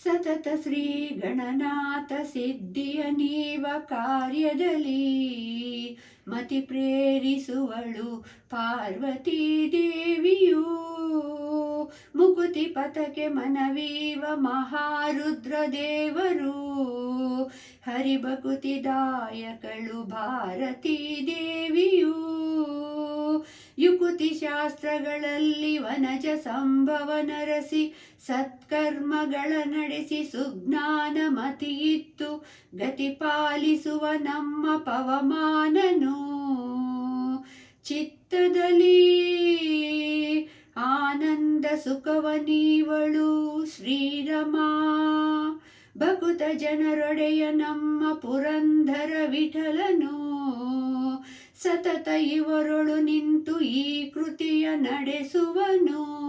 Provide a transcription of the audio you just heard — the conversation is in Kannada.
ಸತತ ಶ್ರೀ ಗಣನಾಥ ಸಿದ್ಧಿಯ ನೀವ ಕಾರ್ಯದಲ್ಲಿ ಮತಿ ಪ್ರೇರಿಸುವಳು ಪಾರ್ವತೀ ದೇವಿಯು. ಮುಕುತಿ ಪಥಕ್ಕೆ ಮನವೀವ ಮಹಾರುದ್ರ ದೇವರು, ಹರಿಭಕುತಿದಾಯಕಳು ಭಾರತೀ ದೇವಿಯು. ಯುಕುತಿ ಶಾಸ್ತ್ರಗಳಲ್ಲಿ ವನಜ ಸಂಭವ ನರಸಿ ಸತ್ಕರ್ಮಗಳ ನಡೆಸಿ ಸುಜ್ಞಾನ ಮತಿಯಿತ್ತು ಗತಿ ಪಾಲಿಸುವ ನಮ್ಮ ಪವಮಾನನು. ಚಿತ್ತದಲ್ಲಿ ಆನಂದ ಸುಖವ ನೀವಳು ಶ್ರೀರಮಾ, ಭಕುತ ಜನರೊಡೆಯ ನಮ್ಮ ಪುರಂದರ ವಿಠಲನು. ಸತತ ಇವರೊಳು ನಿಂತು ಈ ಕೃತಿಯ ನಡೆಸುವನು.